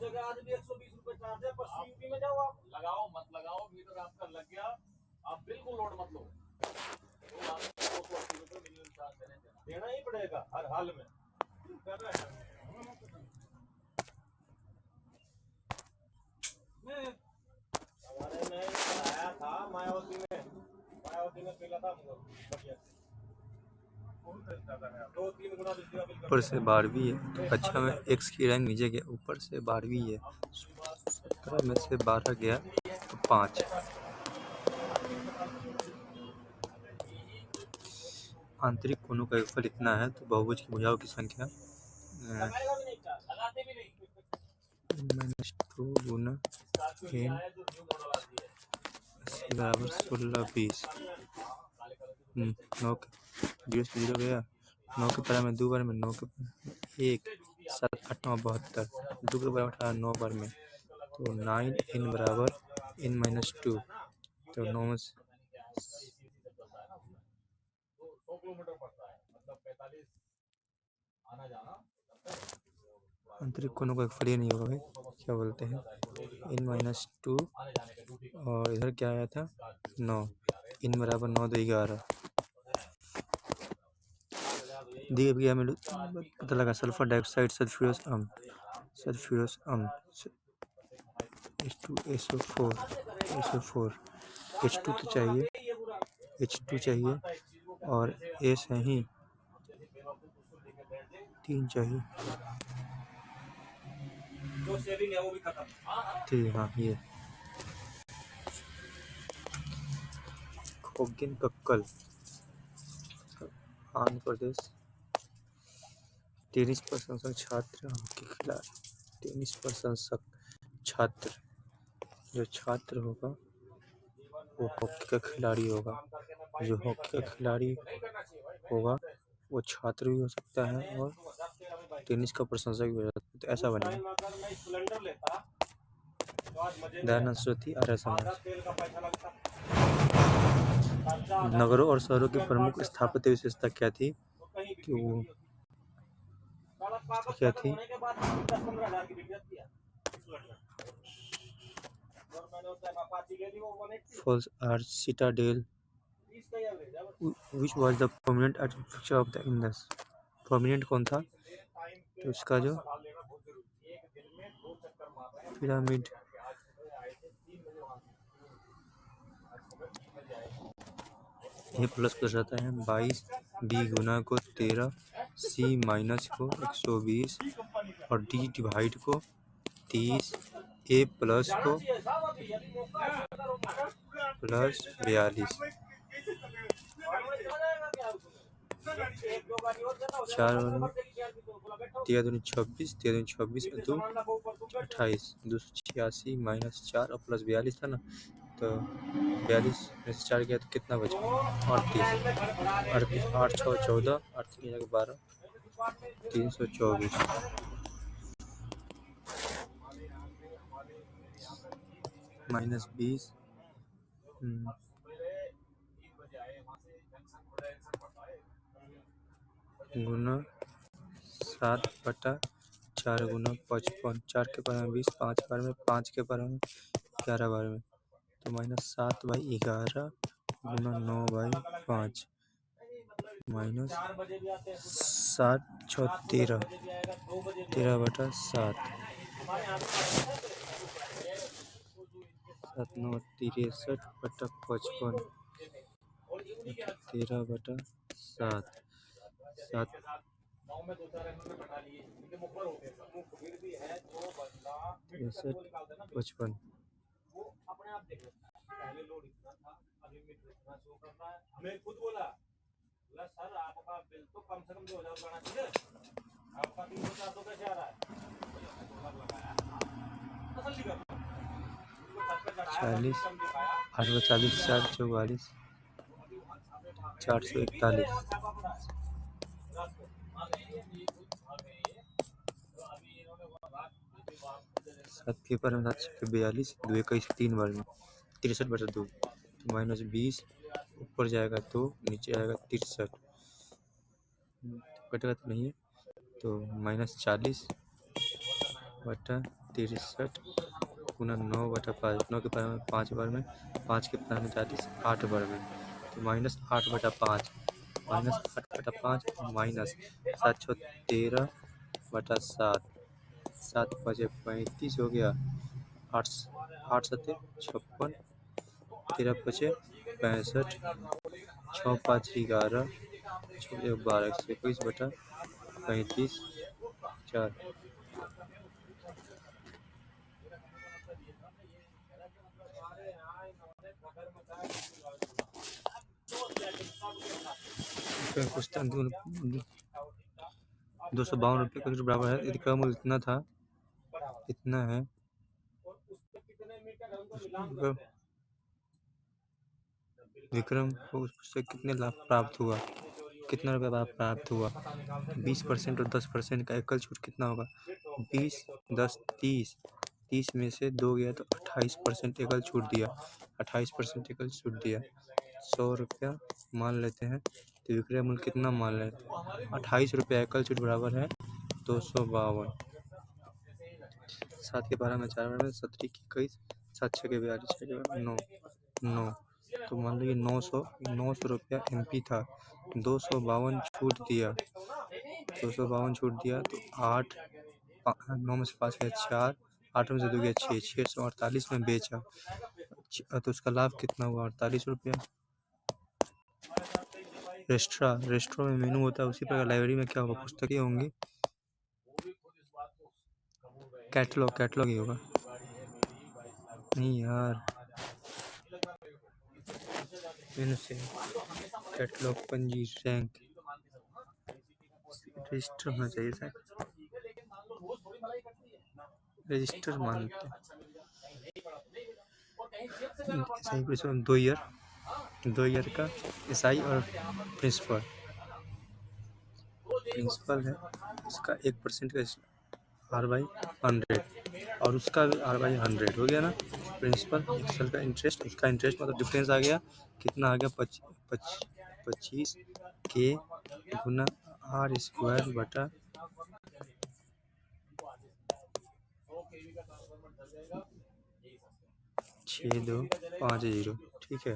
जगह आज भी 120 रुपए चार्ज है। बस यूपी में जाओ, आप लगाओ मत लगाओ, मीटर आपका लग गया, आप बिल्कुल लोड मत लो, तो आपको 280 रुपए मिनिमम चार्ज देना ही पड़ेगा हर हाल में। हमारे में आया था मायावती में पीला था हमको बढ़िया से। ऊपर से 12वीं है। अच्छा में x की रैंक नीचे गया, ऊपर से 12वीं है। 17 में से 12 गया तो 5। आंतरिक कोणों का योगफल इतना है तो बहुभुज की भुजाओं की संख्या -2 गुना n बराबर 16 20। 9 0 से 0 गया, 9 के पारा में 2 बार में 9 के 1 7 8 9 72, 2 के बराबर 18 9 बार में, तो 9n बराबर n-2, तो 9 में आंतरिक कोणों का योगफल नहीं होगा भाई, क्या बोलते हैं n-2, और इधर क्या आया था 9, n बराबर 9 2 11 दिए गया में पता लगा। सल्फर डाइऑक्साइड सल्फ्यूरस अम्ल H2SO4 H2 तो चाहिए, H2 चाहिए, और S है ही 3 चाहिए, ठीक। हाँ ये खोगिन कक्कल आंध्र प्रदेश। टेनिस प्रशंसक छात्र हॉकी खिलाड़ी। टेनिस प्रशंसक छात्र, जो छात्र होगा वो हॉकी का खिलाड़ी होगा, जो हॉकी का खिलाड़ी होगा वो छात्र भी हो सकता है और टेनिस का प्रशंसक भी हो सकता है, तो ऐसा बनेगा। दयानंद सरस्वती आर्य समाज। नगरों और शहरों की प्रमुख स्थापत्य विशेषता क्या थी, कि वो क्या थी, false arch citadel, which was the prominent architecture of the Indus। prominent कौन था, तो उसका जो पिरामिड। ये प्लस प्लस रहता है 22, b गुना को 13, c माइनस को 120 और d डिवाइड को 30, a प्लस को प्लस 42, 4 13 दूनी 26, 13 26 2 28, 286 माइनस 4 और प्लस 42 था ना, तो 42 में से 4 गया तो कितना बचा, 38, 8 6 14, 8 3 12, 324, माइनस 20 गुना 7/4 गुना 55, 4 के बारे में 20, 5 बार में 5 के बारे में 11 बार में, तो -7/11 गुना 9/5 माइनस 7 6 13, 13/7, 7 9 63/55, 13/7, 7 63/55। हमें खुद बोला सर आपका बिल तो कम से कम 2000 आना चाहिए, आपका 304 तो कैसे आ रहा है, 40 840 444 441, 7 के पर 42, 2 21 3 बार में 63/2, तो -20 ऊपर जाएगा तो नीचे आएगा 63, कटेगा तो नहीं है, तो -40/63 63 गुना 9/5, 9 के पावर में 5 बार में, 5 के पावर में 40, 8 बार में, तो -8/5, -8/5 माइनस 7 × 13/7, 7 × 5 = 35 हो गया, 8 8 × 7 = 56, 13 × 5 = 65, 6 × 5 = 11, 6 × 1 = 12, 121/35, 4। क्वेश्चन 252 रुपये का बराबर है, यदि क्रम इतना था, इतना है, विक्रम को उससे कितने लाभ प्राप्त हुआ, कितना रुपया लाभ प्राप्त हुआ, 20% और 10% का एकल छूट कितना होगा, 20, 10, 30 में से 2 गया तो 28% एकल छूट दिया, 28% एकल छूट दिया, 100 रुपया मान लेते हैं, तो विक्रय मूल्य कितना मान लेते हैं, 28 रुपया एकल छूट बराबर है 252। 7 के 12 में 4 बार में, 17 की 21, 7 6 के 42, 6 के 9, 9, तो मान लीजिए 900 रुपया MP था, 252 छूट दिया, 252 छूट दिया, तो 8, 9 में से 5 गया 4, 8 में से 2 गया 6, 648 में बेचा, तो उसका लाभ कितना हुआ, 48 रुपया। रेस्ट्रा में मेनू होता है, उसी प्रकार लाइब्रेरी में क्या होगा, पुस्तकें होंगी, कैटलॉग ही होगा, नहीं यार, मेनू से कैटलॉग, पंजी, रैंक, रजिस्टर होना चाहिए सर, रजिस्टर मानते हैं, सही 2 ईयर का SI और प्रिंसिपल है, उसका 1% का R/100 और उसका भी R/100 हो गया ना, प्रिंसिपल एक्सल का इंटरेस्ट, उसका इंटरेस्ट मतलब डिफरेंस आ गया, कितना आ गया, 25 के गुना R² 6250, ठीक है,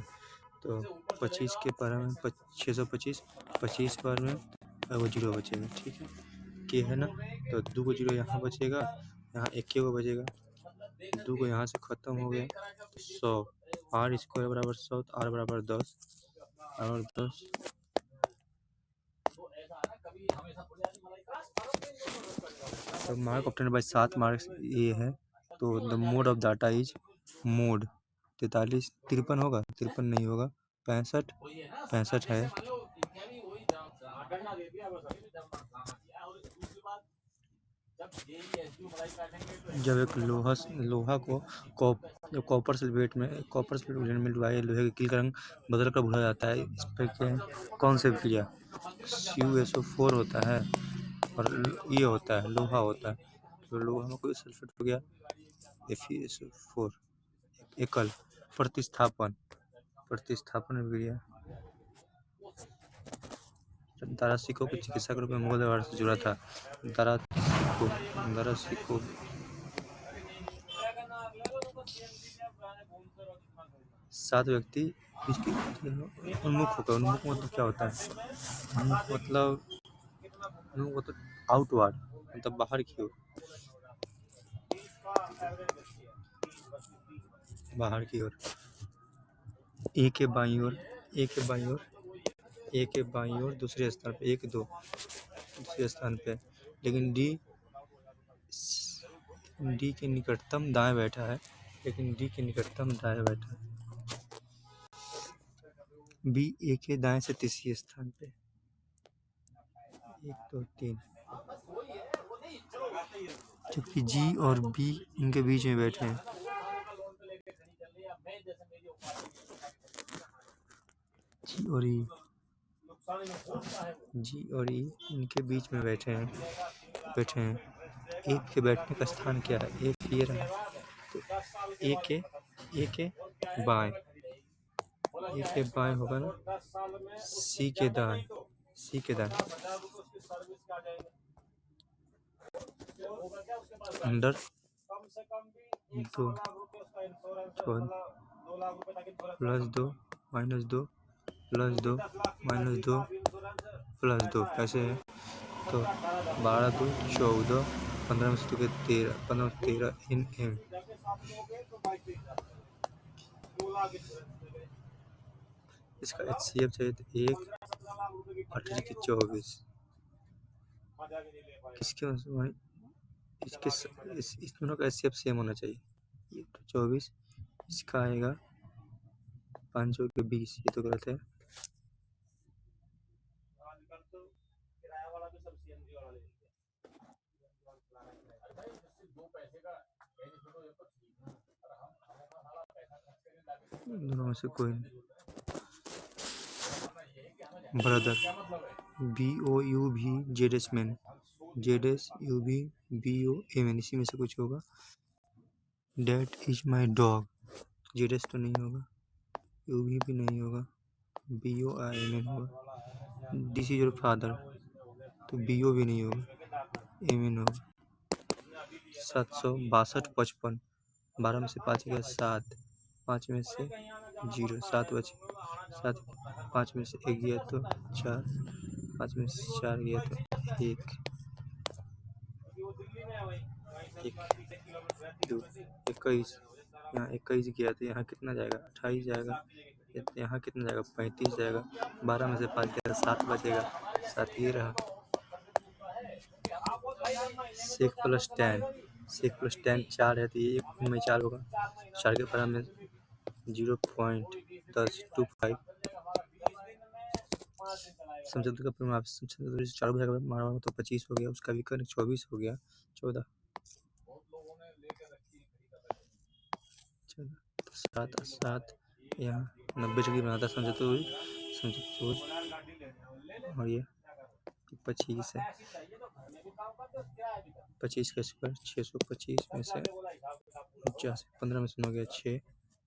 तो 25 के पर में 625, 25 बार में वो 0 बचेगा, ठीक है, के है ना, तो 2 को 0 यहाँ बचेगा, यहाँ 1 को बचेगा, 2 को यहाँ से खत्म हो गया, 100, R² बराबर 100, तो R बराबर 10, और 10, तो मार्क ऑप्टेन बाय 7 मार्क्स ये है, तो the mode of data is mode 43, 53 होगा, 53 नहीं होगा, 65 है, जब एक लोहा को कॉपर सल्फेट में मिलवाए लोहे के किल का रंग बदल कर भूरा जाता है, इस पर क्या कौन सी क्रिया, CuSO4 होता है, और ये होता है लोहा होता है, तो लोहा में कोई सल्फेट हो गया, FeSO4, एकल प्रतिस्थापन क्रिया, दारासिको को चिकित्सा के रूप में मुगल दरबार से जुड़ा था, दारासिको 7 व्यक्ति उन्मुख होकर, उन्मुख मतलब क्या होता है, उन्मुख मतलब आउटवर्ड, मतलब बाहर की ओर, ए के बाईं ओर दूसरे स्थान पे, 1 2 दूसरे स्थान पे, लेकिन डी के निकटतम दाएं बैठा है, बी ए के दाएं से तीसरे स्थान पे, 1 2 3, जबकि जी और बी इनके बीच में बैठे हैं, जी और ई इनके बीच में बैठे हैं, एक के बैठने का स्थान क्या है, एक ये रहा, तो एक के बाएं, होगा ना, सी के दाएं, under 2 plus 2 minus 2 plus 2 minus 2 plus 2 कैसे है? तो 12 2 14 15 में से 2 के 13 15 में 13 इन एम। इसका HCF चाहिए तो 1 18 की 24 किसके इसके इस दोनों का HCF सेम होना चाहिए। ये तो 24 इसका आएगा 5 के 20 ये तो गलत है। दोनों में से कोई नहीं। ब्रदर BOUV मैन ZSUVBOAMN इसी में से कुछ होगा। That is my dog ZS तो नहीं होगा, UV भी नहीं होगा, BOIMN होगा। दिस इज योर फादर तो BO भी नहीं होगा, MN होगा। 762 55 12 में से 5 गया 7 5 में से 0 7 बचे 7 5 में से 1 गया तो 4 5 में से 4 गया तो 1 2 21 यहाँ 21 गया तो यहाँ कितना जाएगा 28 जाएगा, यहाँ कितना जाएगा 35 जाएगा। 12 में से 5 गया 7 बचेगा 7 ये रहा। sec प्लस tan 4 है तो ये 1 में 4 होगा। 4 के बराबर में 0.1025 समझौते का परिणाम आप समझौते 4 बजा मारा तो 25 हो गया, उसका विकर्ण 24 हो गया 14 7 यहाँ 90 डिग्री बनाता समझौते और ये 25 है 25 का स्क्वायर 625 में से 50 15 में से हो गया 6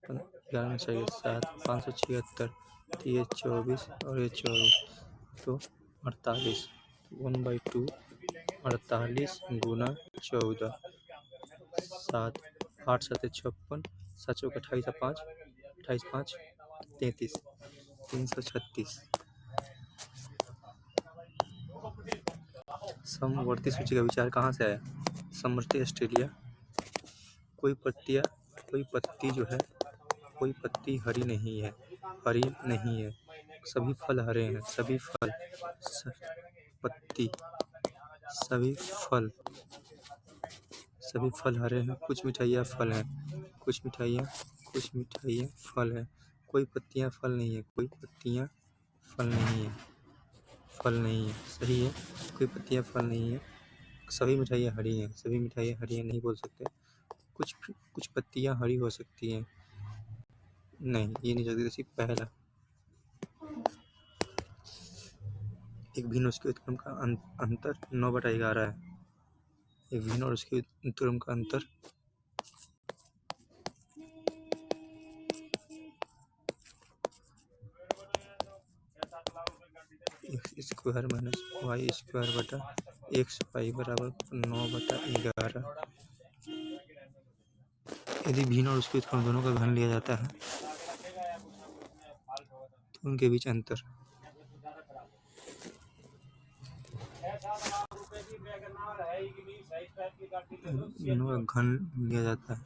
11 में से 7 576 तो ये 24 और ये 24 तो 48 1/2 48 गुना 14 7 8 7 56 7 चौक 28 5 28 5 33 336। समवर्ती सूची का विचार कहाँ से आया? समवर्ती ऑस्ट्रेलिया। कोई पत्ती जो है कोई पत्ती हरी नहीं है सभी फल हरे हैं सभी फल हरे हैं। कुछ मिठाइयाँ फल हैं कुछ मिठाइयाँ फल हैं। कोई पत्तियाँ फल नहीं है सही है। कोई पत्तियाँ फल नहीं है सभी मिठाइयाँ हरी हैं नहीं बोल सकते। कुछ पत्तियाँ हरी हो सकती हैं नहीं ये नहीं सकती। सिर्फ पहला एक भिन्न उसके उत्क्रम का अंतर 9/11 है। एक भिन्न और उसके उत्क्रम का अंतर x² माइनस y² बटा xy बराबर 9/11। यदि भिन्न और उसके उत्क्रम दोनों का घन लिया जाता है तो उनके बीच अंतर दोनों का घन लिया जाता है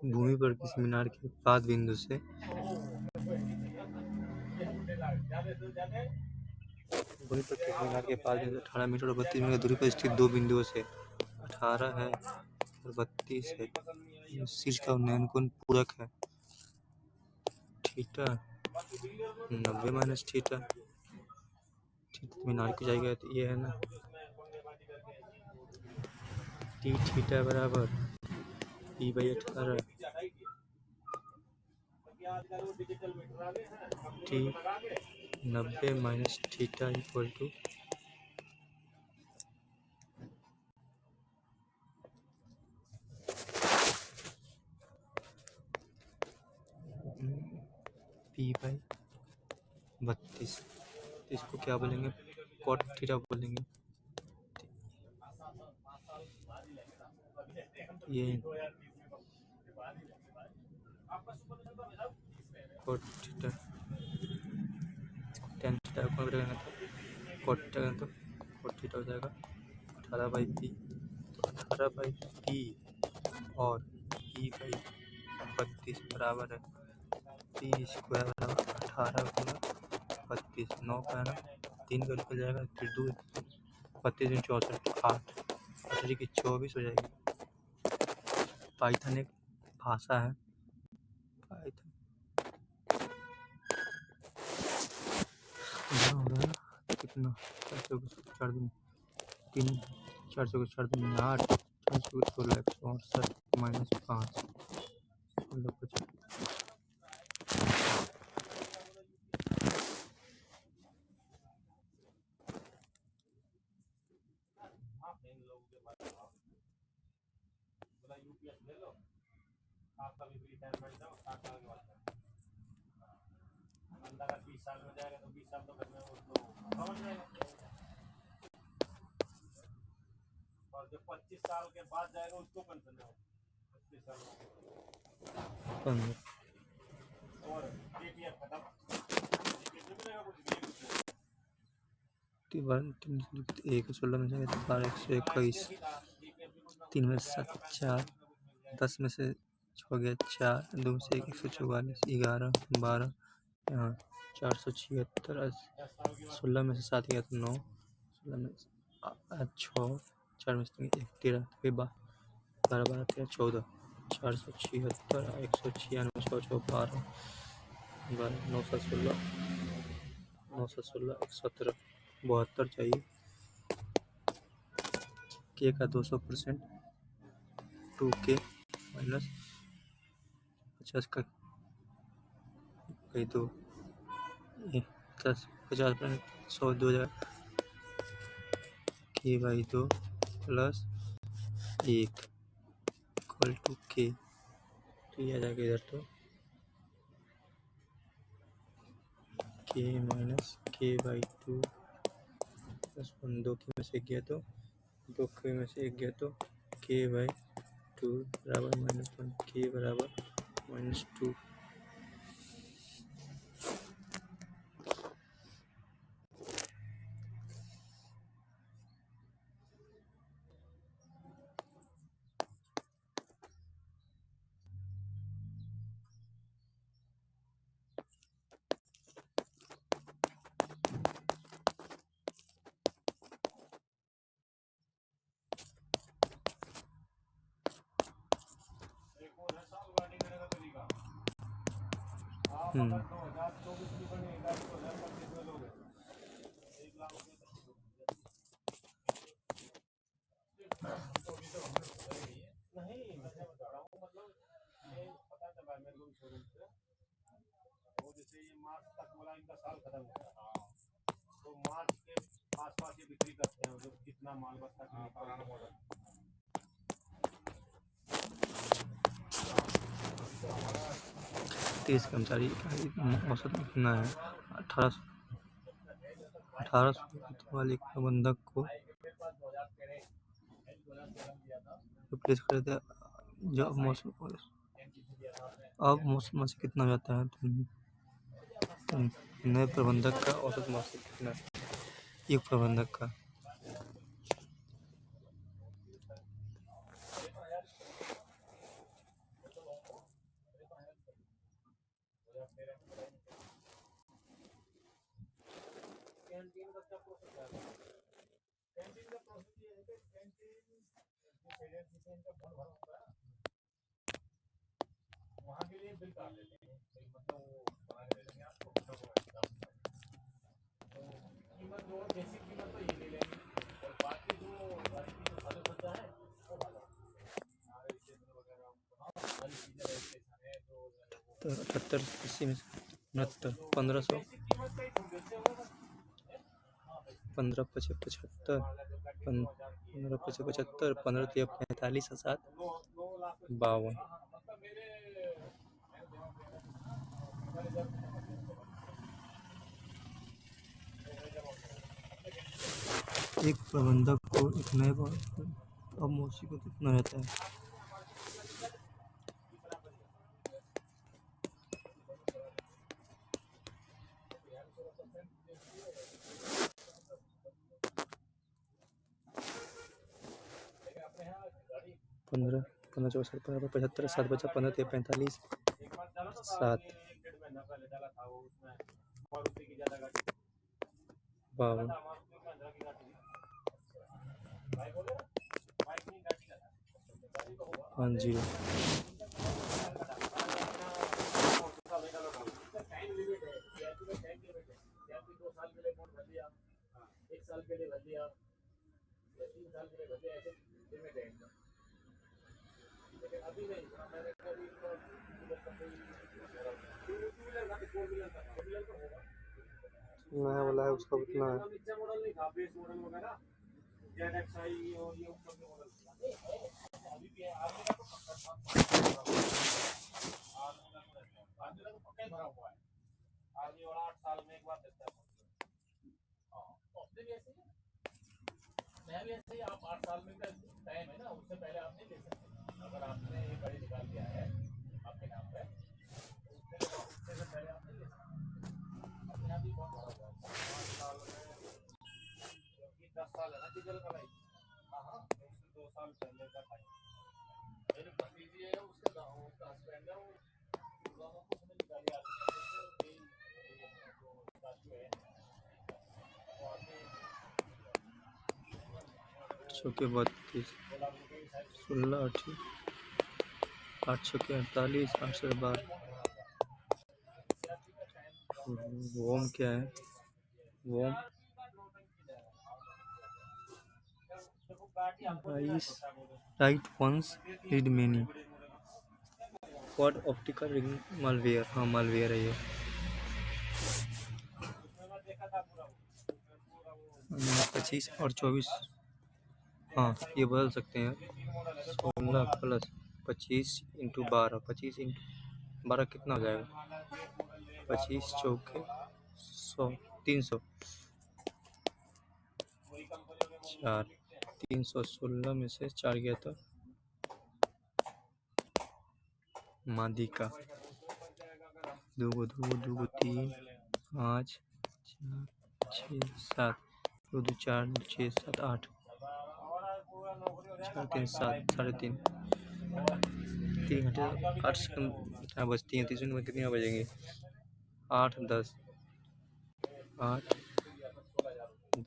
भूमि पर किसी मीनार के पाद बिंदु से भूमि पर किसी मीनार के पाद बिंदु 18 मीटर और 32 मीटर दूरी पर स्थित दो बिंदुओं से 18 है और 32 है। शीर्ष का उन्नयन कोण पूरक है। थीटा 90 माइनस थीटा मीनार की जाएगा तो ये है ना टी थीटा बराबर P/18 T 90 minus theta equal to P/32। इसको क्या बोलेंगे कॉट थीटा बोलेंगे। ये कॉट थीटा टेन थीटा को करेंगे तो कॉट थीटा तो कॉट थीटा हो जाएगा 18/P तो 18/P और P/32 बराबर है P स्क्वायर बराबर 18 गुना 32 9 का है ना 3 का निकल जाएगा फिर 2 32 64 8 18 की 24 हो जाएगी। पाइथन एक भाषा है। पाइथन कितना 4 दिन 3 4 दिन 8 4 168 माइनस 5 आपका भी रिटायरमेंट जाओ 7 साल के बाद बंदा अगर 20 साल में जाएगा तो 20 साल तो करने उसको समझ जाएगा और जो 25 साल के बाद जाएगा उसको पेंशन है 25 साल और जीपीएफ खत्म जीपीएफ में मिलेगा कुछ भी एक 16 में जाएगा तो 12 121 3 में 7 4 10 में से हो गया 4 2 में से 144 11 12 यहाँ 476 16 में से 7 गया तो 9 16 में 6 4 में से 1 13 फिर 12 12 13 14 476 196 6 12 916 117 72 चाहिए के का 200% 2k माइनस 50 का कहीं तो 50% 100 2 k/2 प्लस 1 इक्वल टू के तो ये आ जाएगा इधर तो k माइनस k/2 प्लस 1 2 के में से 1 गया तो 2 के में से 1 गया तो k/2 बराबर -1 k बराबर -2 एक और है साल गाड़ी करने का तरीका आप अगर 2024 की बनी गाड़ी 2025 में लोगे 1 लाख रुपए तक की नहीं मैं बता रहा हूँ मतलब ये पता चला मेरे को शोरूम से वो जैसे ये मार्च तक वाला इनका साल खत्म होता है तो मार्च के आसपास ये बिक्री करते हैं जो जितना माल बचता है पुराना मॉडल 30 कर्मचारी औसत कितना है 1800 वाले प्रबंधक को रिप्लेस कर देते जब मौसम अब मौसम से कितना जाता है नए प्रबंधक का औसत मासिक कितना एक प्रबंधक का कैंटीन का क्या प्रोसेस है कैंटीन का प्रोसेस ये है कि कैंटीन जो पेरेंट्स जिसे इनका फंड भरा होता है वहाँ के लिए बिल काट लेते हैं मतलब वो 78 80 में 69 1500 15 पचे 75 15 पचे 75 15 तिया 45 7 52। एक प्रबंधक को एक नए अब मौसी को कितना रहता है? पंद्रह 54 15 75 7 बचा 15 तिया 45 7 52 50। नया वाला है उसका कितना है? आप 8 साल में का टाइम है ना, उससे पहले आप नहीं ले सकते। अगर आपने ये गाड़ी निकाल दिया है आपके नाम पे, उससे पहले आप नहीं ले सकते। अपने आप ही बहुत भरा हुआ है 8 साल में, 10 साल है ना डीजल का लाइफ। हाँ, उससे 2 साल पहले का टाइम। मेरे भतीजी है, उसका हस्बैंड है, वो दोनों को उसने निकाली आगे चौके 32 16 8 8 चौके 48 8 से 12। वोम क्या है? वोम write once read many quad optical ring malware. हाँ मालवेयर है ये। 25 और 24 हाँ ये बदल सकते हैं। 16 प्लस 25 इंटू 12 25 इंटू 12 कितना हो जाएगा? 25 चौके 100 300 4 316 में से 4 गया तो मादिका 2 2 3 5 4 6 7 2 4 6 7 8 4 3 7 3.5 3 घंटे 8 सेकंड बजती हैं। 30 मिनट में कितनी बजेंगे? 8 10 8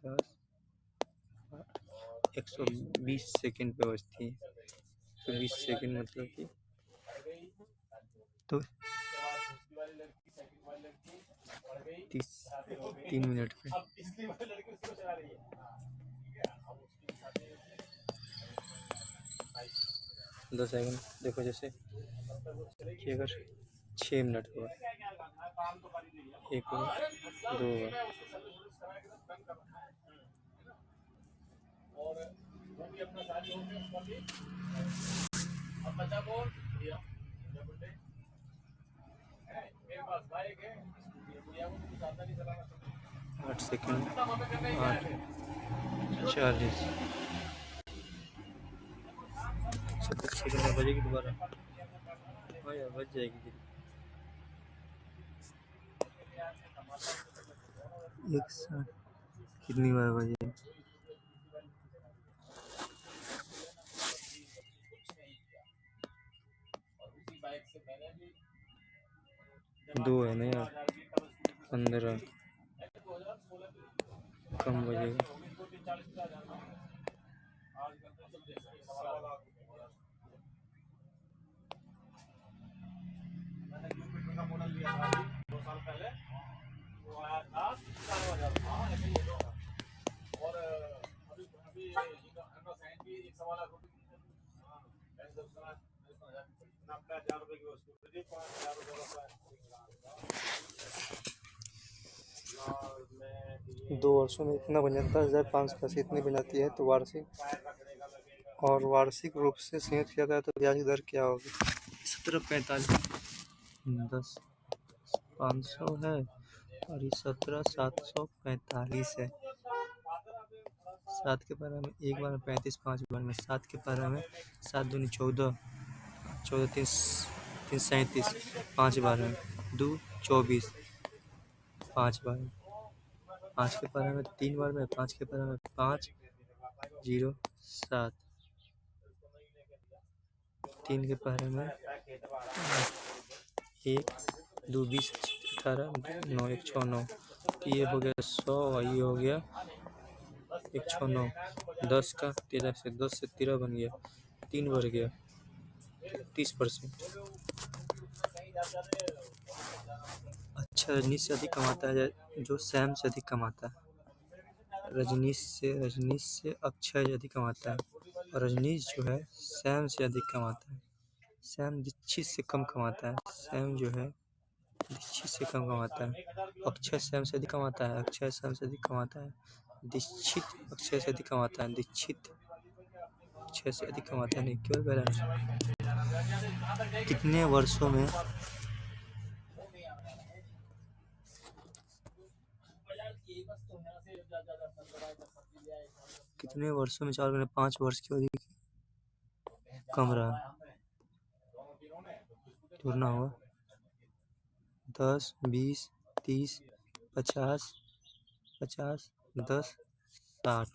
10 120 सेकंड पे बजती है। 120 सेकंड मतलब कि तो 3 मिनट पे 10 सेकंड देखो जैसे कि अगर 6 मिनट हुआ 1 हुआ 2 हुआ आठ सेकंड 8 40 70 सेकंड में बजेगी दोबारा। हाँ यार बज जाएगी। एक साथ कितनी बार बजे? दो है ना यार 15 कम बजेगा। मॉडल लिया था 2 साल पहले, वो आया था 4,000 और अभी अभी साइन भी 1.25 लाख रुपए की। हाँ 10,000 रुपए की वस्तु 5,000 रुपए 2 वर्षों में इतना बन जाता है, 10,580 इतनी बन जाती है। तो वार्षिक रूप से संयुक्त किया जाए तो ब्याज की दर क्या होगी? 1745 10 500 है और ये 17,745 है। 7 के पारा में 1 बार में 35, 5 बार में 7 के पारा में 7 दूनी 14, 14 3 37, 5 बार में 2 24, 5 बार में 5 के पारा में 3 बार में 5 के पारा में 5 0 7, 3 के पारा में 1 2 20 18 9 1 6 9। ये हो गया 100 और ये हो गया 1 6 9। 10 का 13 से 10 से 13 बन गया, 3 बढ़ गया 30%। अच्छा रजनीश से अधिक कमाता है जो सैम से अधिक कमाता है? रजनीश से अक्षय अधिक कमाता है और रजनीश जो है सैम से अधिक कमाता है। सैम दीक्षित से कम कमाता है। सैम जो है दीक्षित से कम कमाता है। अक्षय सैम से अधिक कमाता है। अक्षय सैम से अधिक कमाता है। दीक्षित अक्षय से अधिक कमाता है। दीक्षित अक्षय से अधिक कमाता है। नहीं, केवल बैलेंस। कितने वर्षों में चार गुना 5 वर्ष की अवधि कम रहा? जोड़ना होगा 10 20 30 50 50 10 60।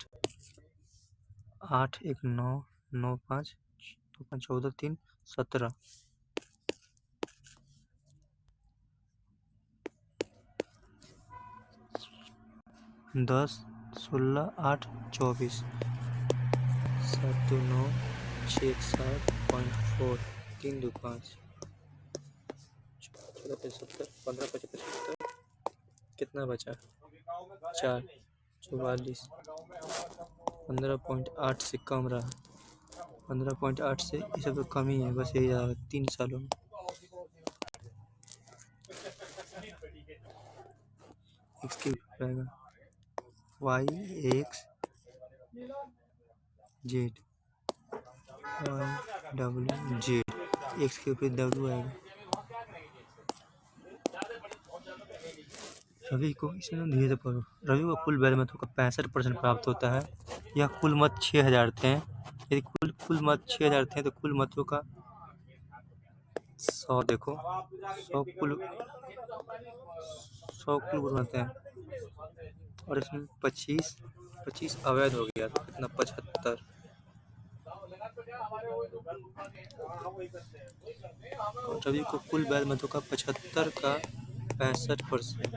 8 1 9 9 5 2 5 14 3 17। 10 16 8 24 7 2 9 6 7.4 3 2 5 14 75 15 75 कितना बचा? 4 44 15.8 से कम रहा। 15.8 से ये सब तो कम ही है, बस यही रहा 3 सालों में। x की रहेगा y x z y w z। x के ऊपर w आएगा। रवि को इसमें धीरे से पढ़ो। रवि को कुल बैल मतों का 65% प्राप्त होता है। यह कुल मत 6000 थे। यदि कुल मत 6000 थे तो कुल मतों का 100 देखो 100 कुल बनते हैं और इसमें 25 अवैध हो गया तो कितना? 75। और रवि को कुल बैल मतों का 75 का 65%।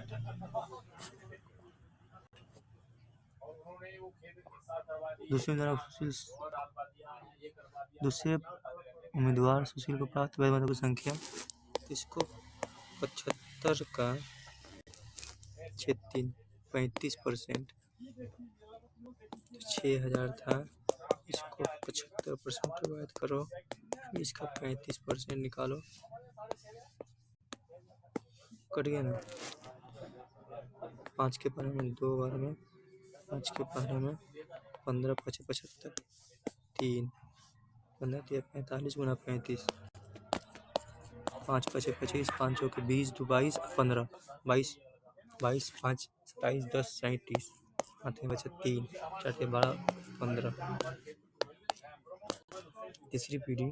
दूसरे उम्मीदवार सुशील को प्राप्त बैल मतों की संख्या, इसको 75 का 35%। 6000 था, इसको 75% डिवाइड करो, इसका 35% निकालो, कट गया ना। 5 के पारे में 2 बार में 5 के पारे में 15 5 75 3 15 45 गुना 35 5 5 25 5 के 20 2 22 15 22 22 5 27 10 37 हाथ में बचे 3 4 के 12 15। तीसरी पीढ़ी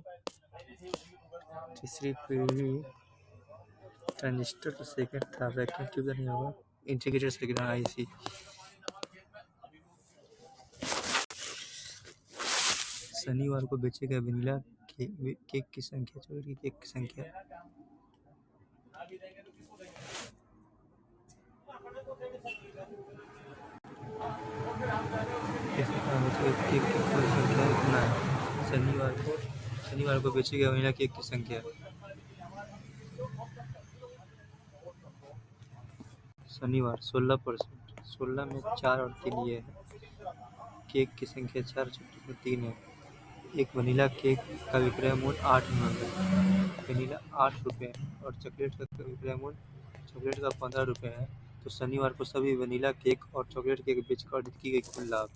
ट्रांजिस्टर तो सेकंड था, वैक्यूम ट्यूब नहीं होगा। Integrated circuit IC. शनिवार को बेचे गए वनीला केक की संख्या, चॉकलेट केक की संख्या। केक की कुल संख्या इतना है। शनिवार को बेचे गए वनीला केक की संख्या। शनिवार 16%। 16 में 4 और 3 ये है। केक की संख्या 4 चॉकलेट में 3 है। एक वनीला केक का विक्रय मूल्य 8 है। वनीला 8 रुपये है और चॉकलेट का विक्रय मूल्य चॉकलेट का 15 रुपये है। तो शनिवार को सभी वनीला केक और चॉकलेट केक बेचकर अर्जित की गई कुल लाभ।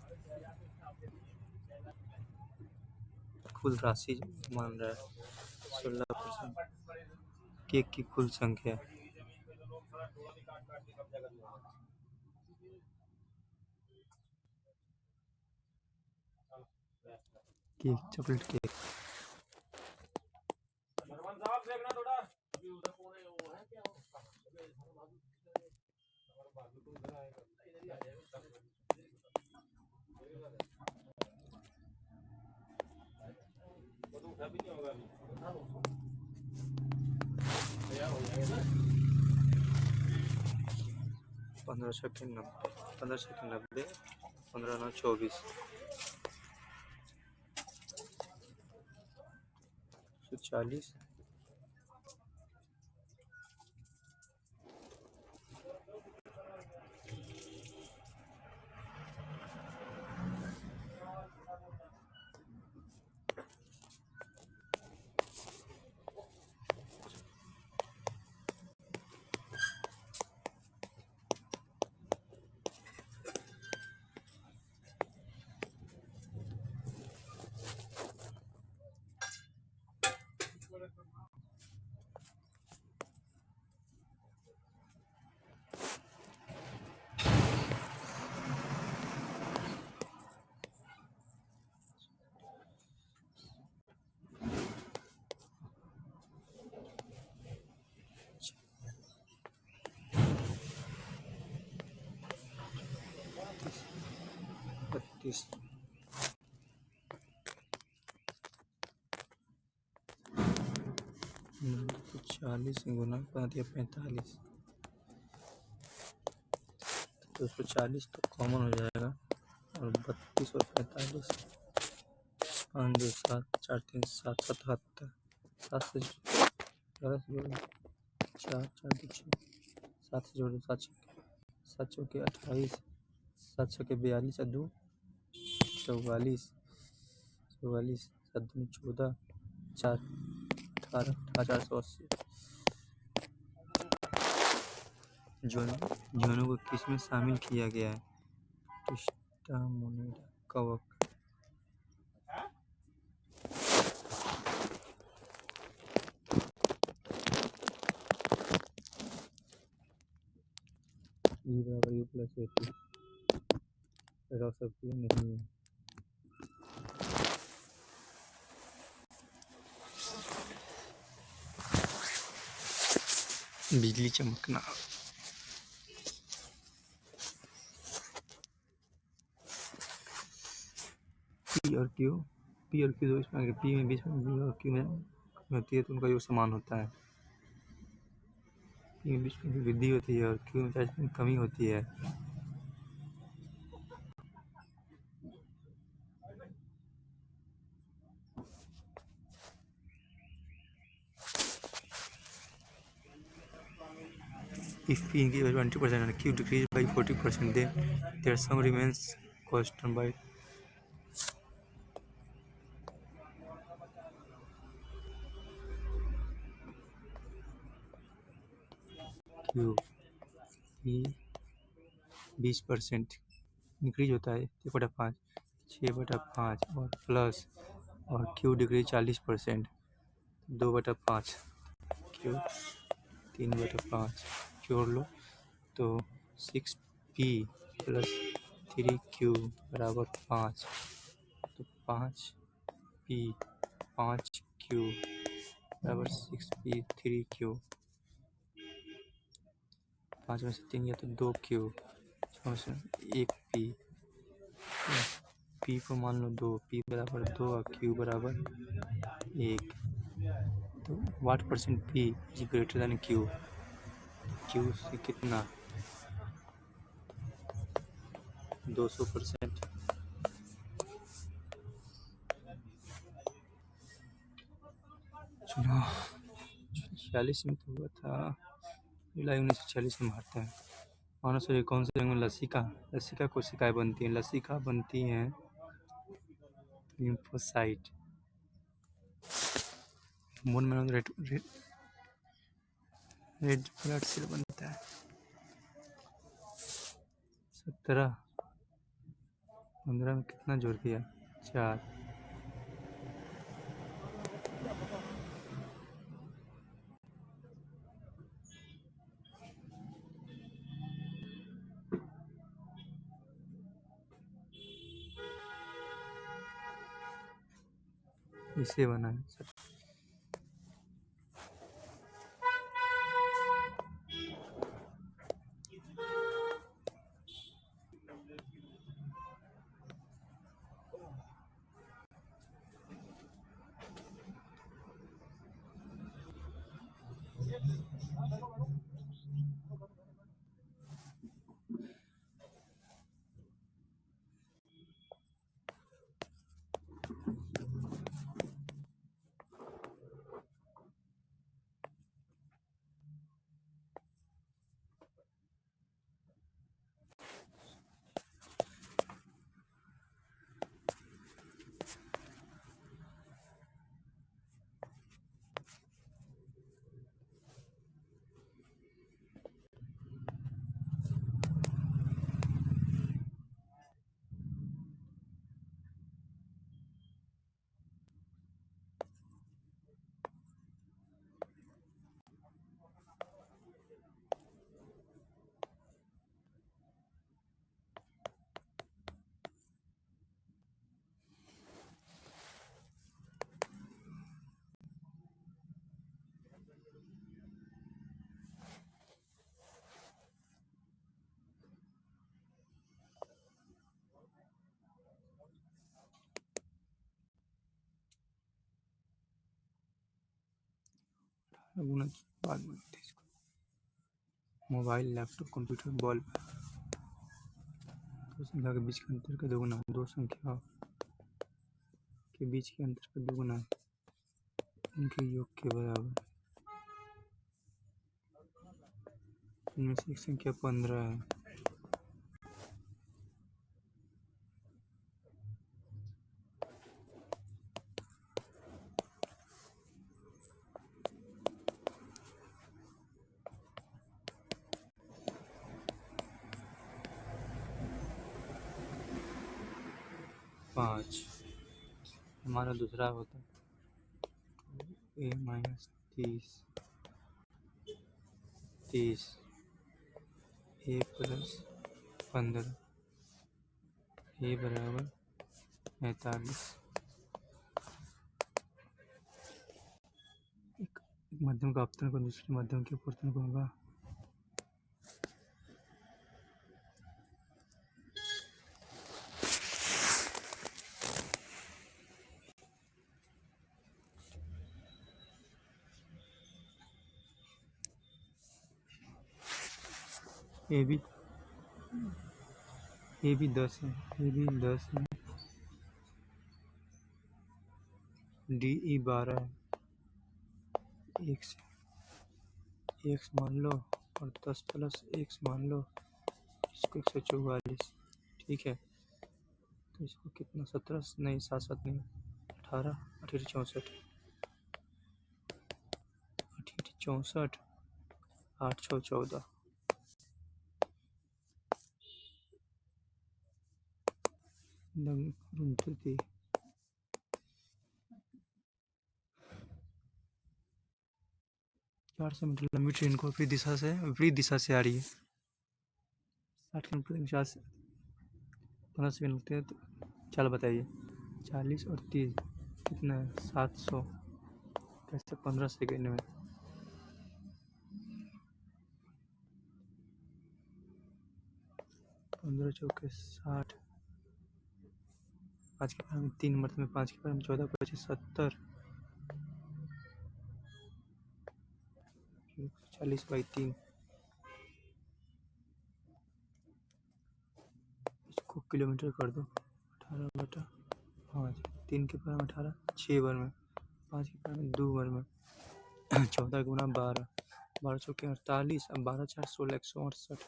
कुल राशि मान रहा है 16%। केक की कुल संख्या केक चॉकलेट केक पंद्रह सेकंड 90 15 9 24 140 32 40 गुना 45 तो 240 तो कॉमन हो जाएगा और 32 और 45 5 2 7 4 3 7 77 7 से 11 से जोड़ो 4 4 2 6 7 से जोड़ो 7 चौके 28 7 छके 42 और 2 44 44 7 दूनी 14 4 18 480 जोनों को किसमें शामिल किया गया है? टिस्टा मोनेरा कवक E बराबर U प्लस A2 रख सकती है नहीं है। बिजली चमकना P और Q दो इसमें P में बीच में B और Q में होती है तो उनका योग समान होता है। P में बीच में वृद्धि होती है और Q में चार्ज में कमी होती है। If P increases by 20% and Q decreases by 40%, then their sum remains constant by Q। P 20% increase होता है 1/5 6/5 और प्लस और Q डिक्रीज 40% 2/5 Q 3/5 जोड़ लो तो 6P प्लस 3Q बराबर 5 तो 5P 5Q बराबर 6P 3Q 5 में से 3 गया तो 2Q 6 से 1P P को मान लो 2 P बराबर 2 और Q बराबर 1 तो what percent P is greater than Q Q से कितना 200%। चुनाव 46 में तो हुआ था जुलाई 1946 में मारता है। मानव शरीर कौन से रंग में लसिका कोशिकाएं बनती हैं? लसिका बनती हैं lymphocyte. Bone marrow red blood cell बनता है। 17, 15 में कितना जोड़ दिया? 4। इसे बना है सर। गुना बाद में मोबाइल, लैपटॉप, कंप्यूटर, बॉल दो संख्या के बीच के अंतर का दोगुना, दो संख्या के बीच के अंतर का दोगुना उनके योग के बराबर। इनमें से एक संख्या 15 है। पाँच हमारा दूसरा होता a minus 30 a plus 15 a बराबर 45। एक माध्यम का अपतन को दूसरे माध्यम के अपवर्तन को होगा। ए भी 10 है, DE 12 है। x मान लो और 10 प्लस x मान लो, इसको 144। ठीक है, तो इसको कितना 17 नहीं 7 नहीं 18 18 64 64 8 6 14 29। 400 मीटर लंबी ट्रेन को विपरीत दिशा से आ रही है। 60 किलोमीटर 15 सेकंड लगते हैं, तो चल बताइए 40 और 30 कितना है? 700 कैसे 15 सेकंड में? पंद्रह चौके 60, 5 के बारे में 3 मर्द में 5 के बारे में 14 25 70 40/3। इसको किलोमीटर कर दो 18/5। 3 के बारे में 18 6 बार में 5 के बारे में 2 बार में 14 गुना 12 12 चौके 48 अब 12 4 16 168।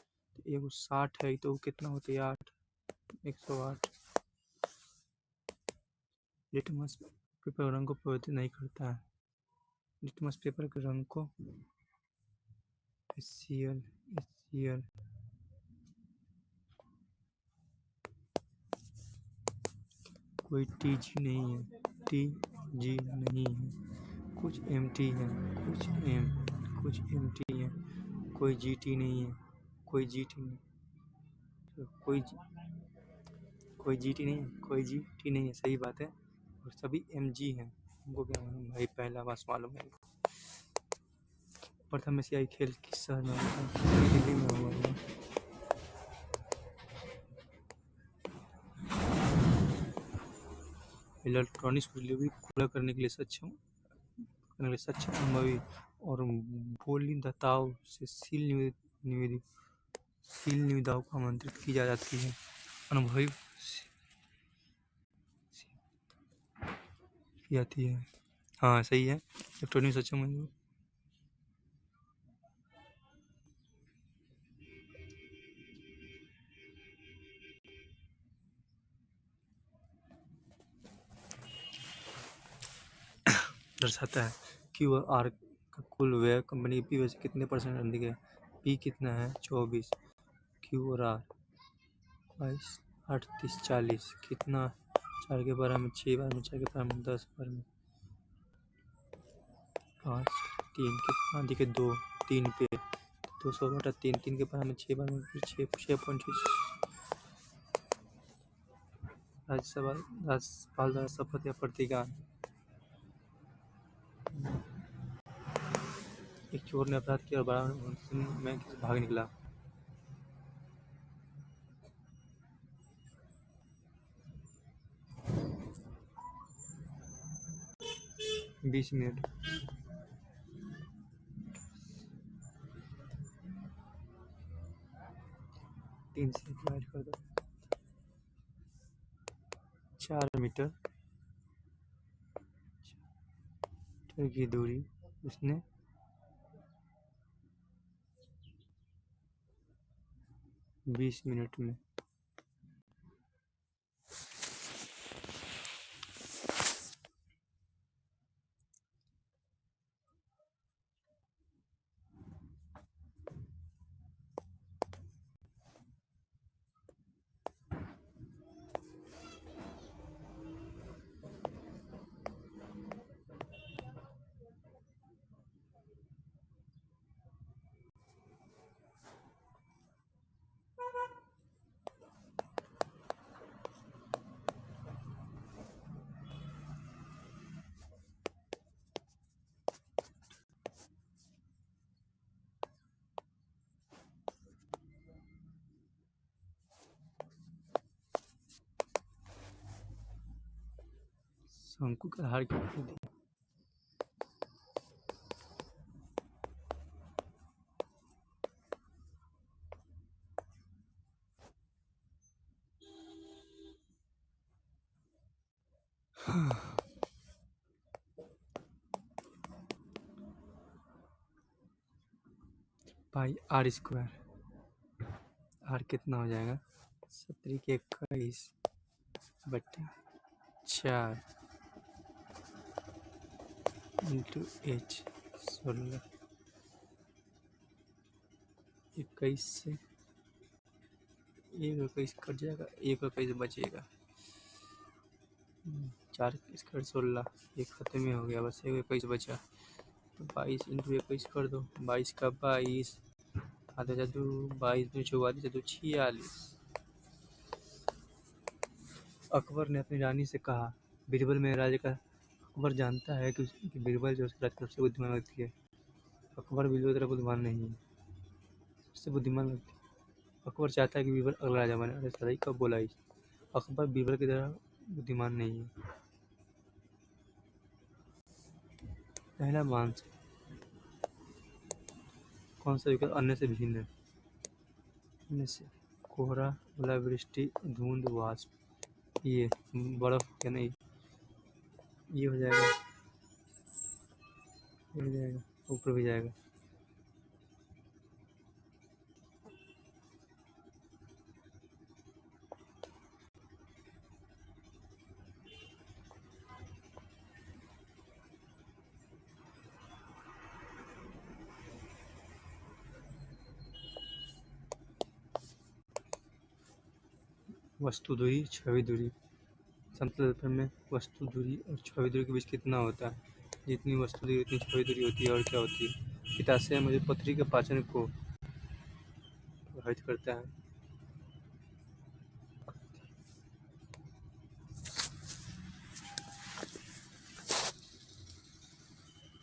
एगो 60 है तो कितना होता है? 8 108। लिटमस पेपर रंग को प्रभावित नहीं करता है। लिटमस पेपर के रंग को HCl कोई टी जी नहीं है, टी जी नहीं है, कुछ एम टी है, कुछ एम टी है, कोई जी टी नहीं है, कोई जी टी नहीं, कोई जी टी नहीं है, कोई जी टी नहीं है, सही बात है, और सभी एम जी हैं। हमको क्या मालूम भाई, पहला बस मालूम है। प्रथम एशियाई खेल किस शहर में हुआ था? दिल्ली में हुआ है। इलेक्ट्रॉनिक्स को डिलीवरी पूरा करने के लिए सक्षम अनुभवी और बोलीदाताओं से सील निविदाओं को आमंत्रित की जाती है। अनुभवी की जाती है। हाँ सही है, इलेक्ट्रॉनिक सक्षम अनुभवी। 'दर्शाता है क्यू और आर का कुल व्यय कंपनी की पी से कितने % अधिक है। पी कितना है 24, क्यू और आर 22, 38, 40 कितना 4 के बारे में 6 बार में 4 के बारे में 10 बार में 5 3 कितना अधिक है 2 3 पे 200/3 3 के बारे में 6 बार में 6.6 राज्यपाल द्वारा शपथ या प्रतिज्ञा। एक चोर ने अपराध किया और बड़ा में भाग निकला। 20 मिनट। 3 से डिवाइड कर दो। 4 मीटर की दूरी उसने 20 मिनट में। शंकु का आधार कितनी थी? पाई आर स्क्वायर। आर कितना हो जाएगा 17/21/4 इंटू एच 16 21 से 1 21 कट जाएगा, 1 21 बचेगा। 4 स्क्वायर 16, एक खत्म ही हो गया, बस 1 21 बचा। तो 22 इंटू 21 कर दो, 22 का 22 आधा जादू 22 में 44 जादू 46। अकबर ने अपनी रानी से कहा, बीरबल मेरे राज्य का। अकबर जानता है कि बीरबल जो उसके राज्य का सबसे बुद्धिमान व्यक्ति है। अकबर बीरबल की तरह बुद्धिमान नहीं है, सबसे बुद्धिमान व्यक्ति। अकबर चाहता है कि बीरबल अगला राजा बने। अरे सही कब बोला इस? अकबर बीरबल की तरह बुद्धिमान नहीं है। पहला मांस कौन सा विकल्प अन्य से भिन्न है? अन्य से कोहरा, ओलावृष्टि, धुंध, वाष्प। ये बर्फ क्या नहीं, ये हो जाएगा, ये हो जाएगा, ऊपर भी जाएगा। वस्तु दूरी, छवि दूरी। समतल तल में वस्तु दूरी और छवि दूरी के बीच कितना होता है? जितनी वस्तु दूरी उतनी छवि दूरी होती है। और क्या होती है? पित्ताशय मुझे पथरी के पाचन को प्रभावित करता है।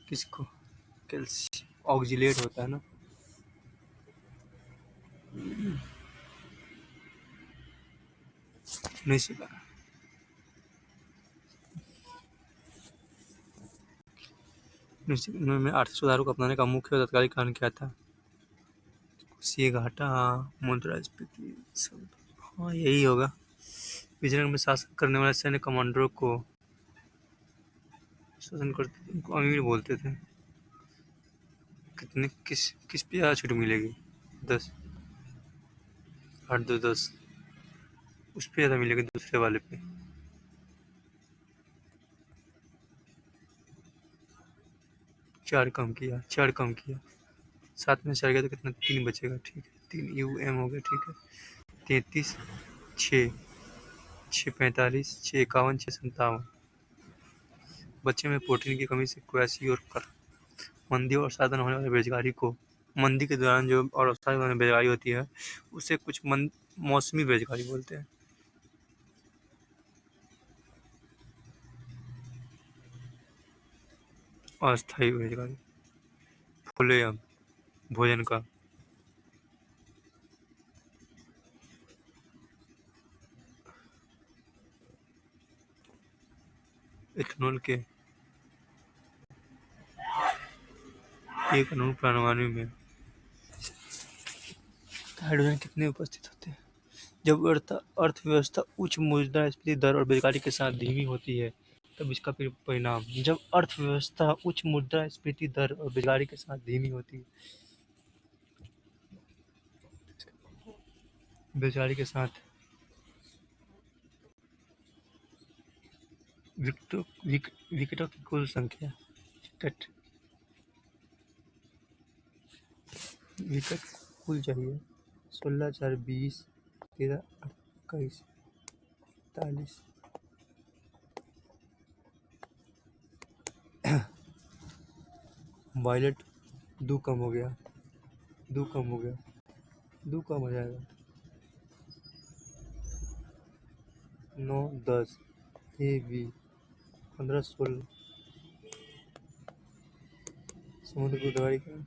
किसको? कैल्शियम ऑक्जिलेट होता है ना। नहीं सीखा। में आर्थिक सुधारों को अपनाने का मुख्य और तात्कालिक कारण क्या था? सी घाटा, मुद्रास्फीति सब। हाँ यही होगा। विजयनगर में शासन करने वाले सैन्य कमांडरों को शासन करते उनको अमीर बोलते थे। कितने किस पे ज़्यादा छूट मिलेगी? 10, 8, 2, 10। उस पे ज़्यादा मिलेगी दूसरे वाले पे। 4 कम किया, 4 कम किया। 7 में 4 गया तो कितना? 3 बचेगा। ठीक है, 3 UM हो गया। ठीक है, 33, 6, 645, 651, 657। बच्चे में प्रोटीन की कमी से क्वैसी और मंदी और साधन होने वाले बेरोजगारी को, मंदी के दौरान जो और अवसाद होने बेरोजगारी होती है उसे कुछ मौसमी बेरोजगारी बोलते हैं। अस्थायी बेरोजगारी। फुलेयम भोजन का। इथेनॉल के एक अणु परमाणु में हाइड्रोजन कितने उपस्थित होते हैं? जब अर्थव्यवस्था उच्च मुद्रास्फीति दर और बेरोजगारी के साथ धीमी होती है तब इसका परिणाम। जब अर्थव्यवस्था उच्च मुद्रास्फीति दर और बेरोजगारी के साथ धीमी होती है, बेरोजगारी के साथ विकेटों की कुल संख्या, विकेट कुल चाहिए 16, 4, 20, 13, 21, 41। वायलेट 2 कम हो गया, 2 कम हो गया, 2 कम हो जाएगा। 9, 10, AB 15, 16। समुद्र की उद्गारी का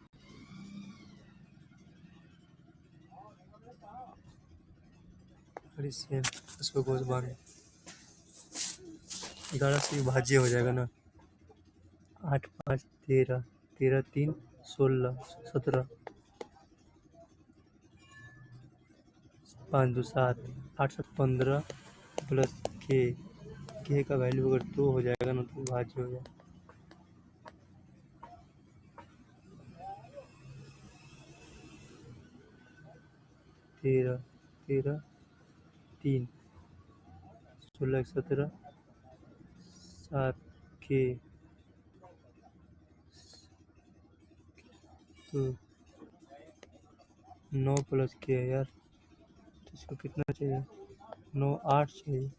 सेम उसको गोल बांध 11 से विभाज्य हो जाएगा ना। 8, 5, 13, 13, 3, 16, 17, 5, 2, 7, 8, 7, 15 प्लस के का वैल्यू अगर 2 हो जाएगा ना तो विभाज्य हो जाएगा। 13, 13, 3, 16, 17, 7 के तो 9 प्लस के है यार, तो इसको कितना चाहिए? 9, 8 चाहिए।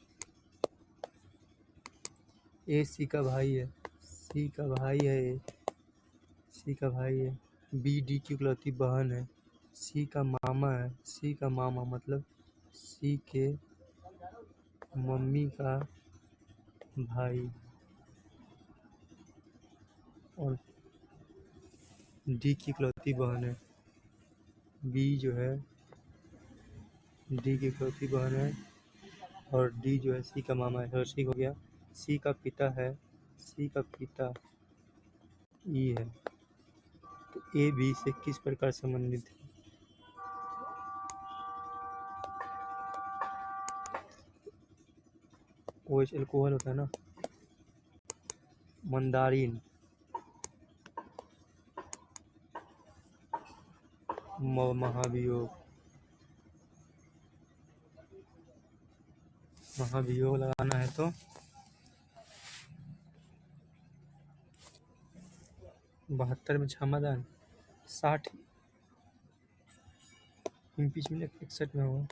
ए सी का भाई है, सी का भाई है, सी का भाई है। बी डी की इकलौती बहन है। सी का मामा है, सी का मामा मतलब सी के मम्मी का भाई। और डी की इकलौती बहन है। बी जो है डी की इकलौती बहन है और डी जो है सी का मामा है। और सी हो गया। सी का पिता है, सी का पिता ई है। तो ए बी से किस प्रकार संबंधित है? OH अल्कोहल होता है ना। मंदारिन, महाभियोग, महाभियोग लगाना है तो 72 में क्षमादान, 60 इम्पीचमेंट 61 में होगा।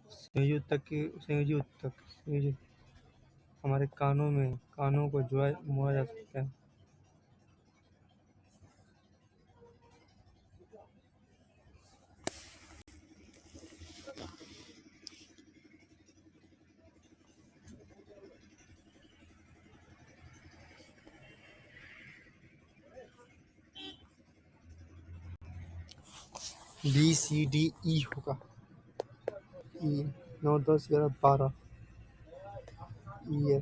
संयोजी उत्तक हमारे कानों को मोड़ा जा सकता है। BCDE होगा। E 9 10 11 12 E है।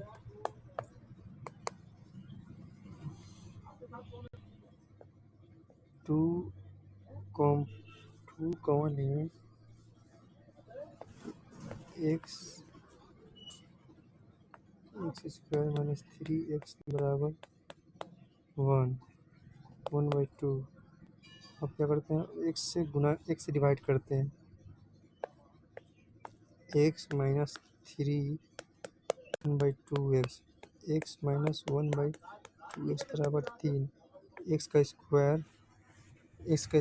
टू कॉमन है एक्स स्क्वायर माइनस 3x बराबर 1/2। अब क्या करते हैं, x से डिवाइड करते हैं। x minus 3 1/2x x minus 1/2x बराबर 3। x का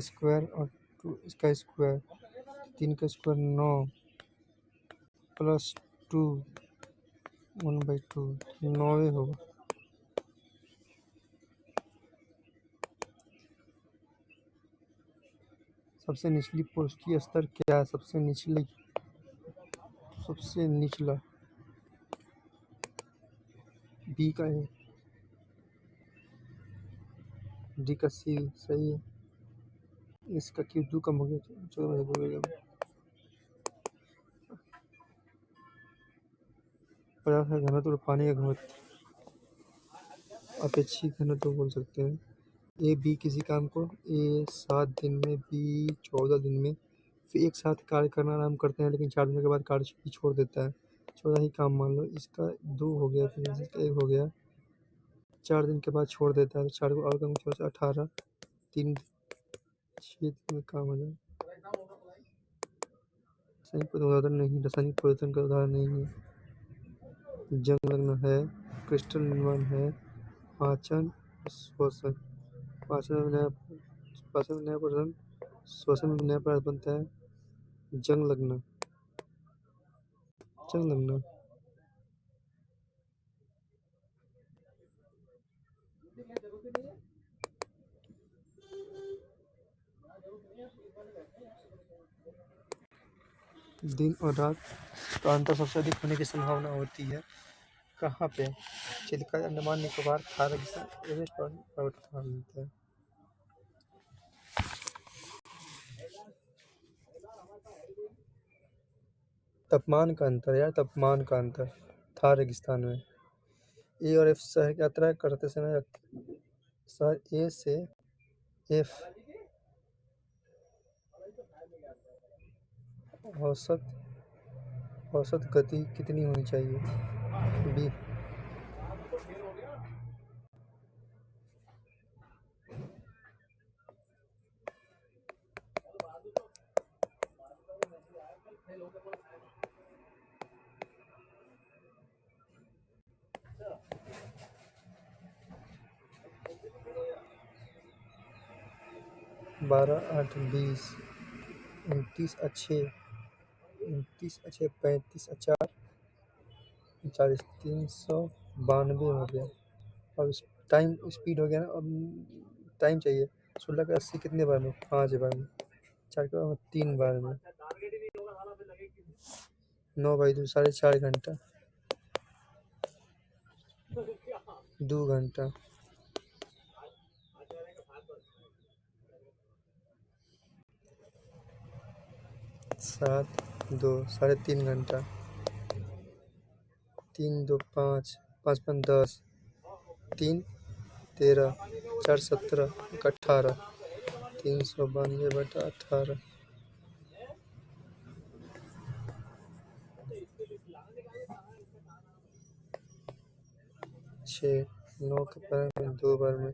स्क्वायर और 2 इसका स्क्वायर, 3 का स्क्वायर 9 प्लस 2 1/2 9 होगा। सबसे निचली पोस्ट की स्तर क्या है? सबसे निचला बी का है, डी का सी सही है। इसका क्यू 2 कम हो गया, चलो 50 है घनत्व और पानी का घनत्व अपेक्षित घनत्व बोल सकते हैं। ए बी किसी काम को ए 7 दिन में, बी 14 दिन में फिर एक साथ कार्य करना आरम्भ करते हैं, लेकिन 4 दिन के बाद कार्य भी छोड़ देता है। 14 ही काम मान लो, इसका 2 हो गया, फिर इसका 1 हो गया, 4 दिन के बाद छोड़ देता है, 4 को और कम 18 3 6 दिन में काम हो जाए। रासायनिक उदाहरण नहीं, रासायनिक परिवर्तन का उदाहरण नहीं है। जंग लगना है, क्रिस्टल निर्माण है, पाचन श्वसन पाचन में नया पदार्थ, श्वसन में नया पदार्थ बनता है। जंग लगना दिन और रात का अंतर सबसे अधिक होने की संभावना होती है कहाँ पे? चिल्का, अंडमान निकोबार, थार, एवरेस्ट पर्वत मिलते हैं। तापमान का अंतर थार रेगिस्तान में। ए और एफ शहर की यात्रा करते समय शहर ए से एफ औसत गति कितनी होनी चाहिए? बी 12 8 20 29 अच्छे 35 4 40 392 हो गया। अब टाइम स्पीड हो गया ना, अब टाइम चाहिए। 16 का 80 कितने बार में? 5 बार में। 4 के बाद 3 बार में। 9/2 4.5 घंटा, 2 घंटा, 7 2 3.5 घंटा, 3 2 5 5 5 10 3 13 4 17 1 18 392/18 6 9 के बार में 2 बार में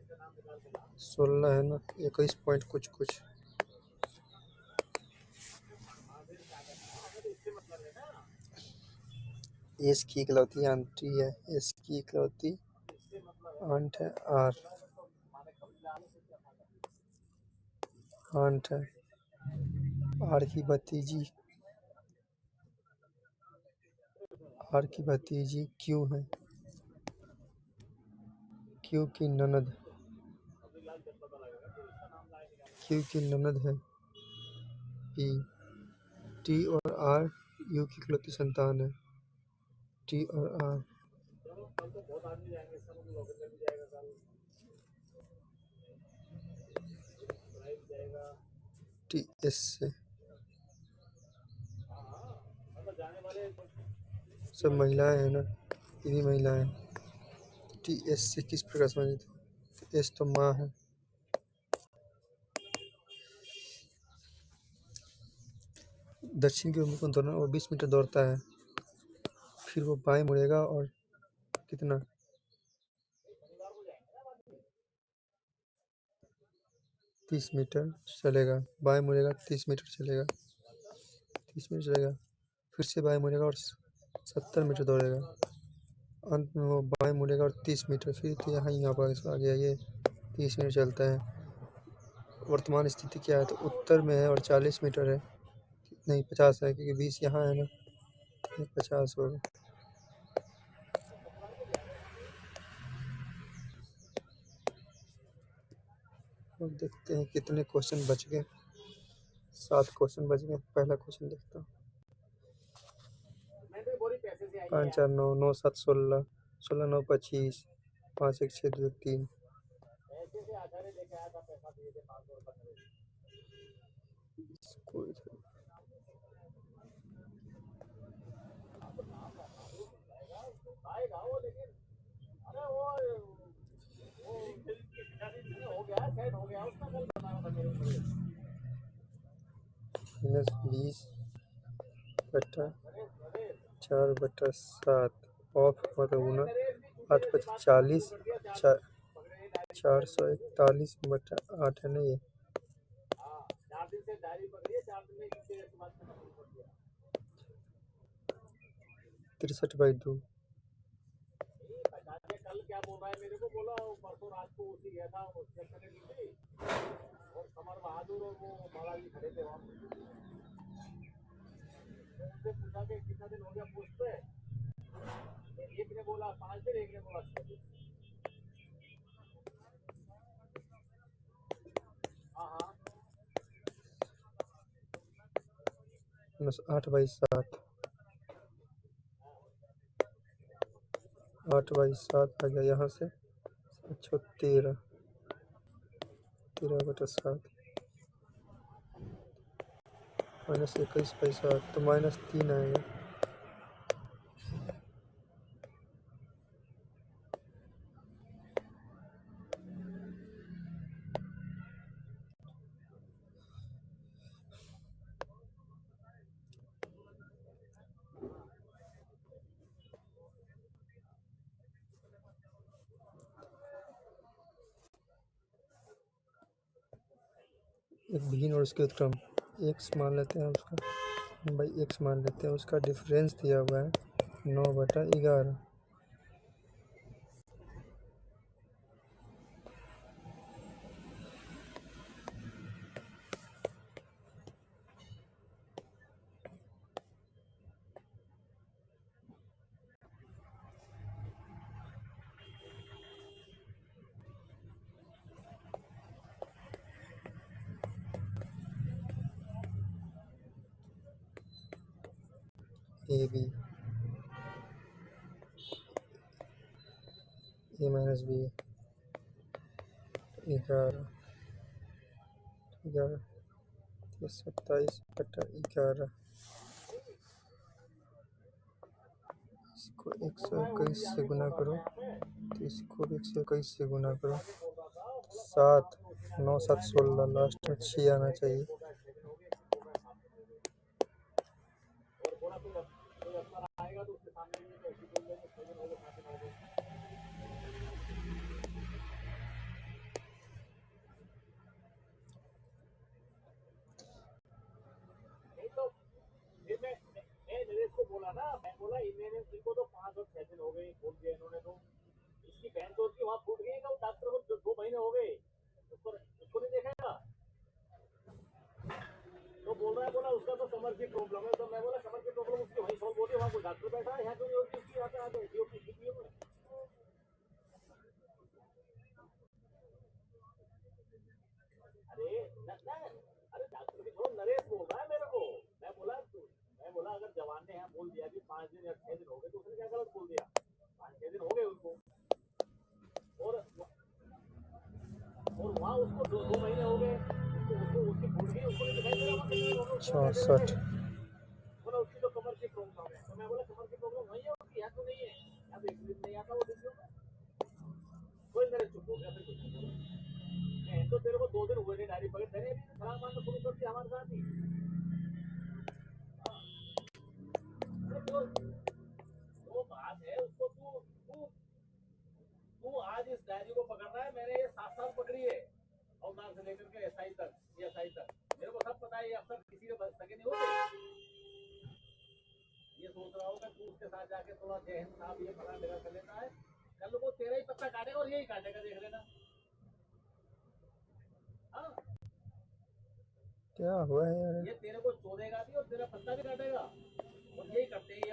16 है ना, 21 पॉइंट कुछ। एस की इकलौती आंटी है, एस की इकलौती आंट है, आंट है, आर की भतीजी क्यों है? क्यू की ननद है पी। टी और आर यू की इकलौती संतान है। टी और आर टी एस से सब महिलाएं हैं ना, ये भी महिलाएं। टी एस से किस प्रकार संबंधित है? एस तो माँ है। दक्षिण की ओर दौड़ना, वो 20 मीटर दौड़ता है, फिर वो बाएं मुड़ेगा और कितना 30 मीटर चलेगा, बाएं मुड़ेगा 30 मीटर चलेगा, 30 मीटर चलेगा, फिर से बाएं मुड़ेगा और 70 मीटर दौड़ेगा, अंत में वो बाएं मुड़ेगा और 30 मीटर, फिर तो यहाँ पर आ गया, ये 30 मिनट चलता है। वर्तमान स्थिति क्या है? तो उत्तर में है और 40 मीटर है, नहीं 50 है, क्योंकि 20 यहाँ है ना, 50 होगा। और देखते हैं कितने क्वेश्चन बच गए। 7 क्वेश्चन बच गए। पहला क्वेश्चन देखता हूँ। 5 4 9 9 7 16 16 9 25 5 1 6 2 3। इसको इधर -20 बटा 4/7 ऑफ मतलब गुना 8 × 40 441/8 है ना ये। 63/2 -8/7 8/7 आ गया यहाँ से। 13 13/7 -21/7 तो -3 आएगा। एक भिन्न और उसके उत्क्रम x मान लेते हैं, उसका भाई x मान लेते हैं, उसका डिफरेंस दिया हुआ है 9/11। A B A minus B 11 27/11। इसको 121 से गुना करो, तो इसको 121 से गुना करो, 7 9 7 16, लास्ट में 6 आना चाहिए। अरे अरे डॉक्टर भी छोड़, नरेश बोल रहा है मेरे को। मैं बोला अगर जवान ने यहाँ बोल दिया कि 5 दिन या 6 दिन हो गए तो उसने क्या गलत बोल दिया? 5-6 दिन हो गए उनको। और वहाँ उसको 2 महीने हो गए, तो उसको उसकी भूल गई, उसको नहीं दिखाई दे रहा वहाँ कितने दिन हो गए, उसको कैसे 64 देखे? बोला उसकी तो कमर की प्रॉब्लम है। तो मैं बोला कमर की प्रॉब्लम वही है उसकी, यहाँ तो नहीं है। यहाँ तो एक दिन नहीं आता वो वीडियो में। कोई मेरे चुप हो गया, फिर कुछ नहीं बोला। मैं तो तेरे को 2 दिन हुए नहीं डायरी पकड़, मैंने अभी खराब मारना शुरू कर दिया हमारे साथ ही। अरे जो बात है उसको तू तू तू आज इस डायरी को पकड़ रहा है, मैंने ये 7 साल पकड़ी है, और नाम से लेकर के एसआई तक, ये एसआई तक मेरे को सब पता है। ये अफसर किसी के सगे नहीं होते। ये सोच रहा होगा तू उसके साथ जाके थोड़ा जहन साहब ये फला मेरा कर लेता है, कल वो तेरा ही पत्ता काटेगा और यही काटेगा, देख लेना। हाँ, क्या हुआ है यार? ये तेरे को चोदेगा भी और तेरा पत्ता भी काटेगा, और यही करते हैं ये।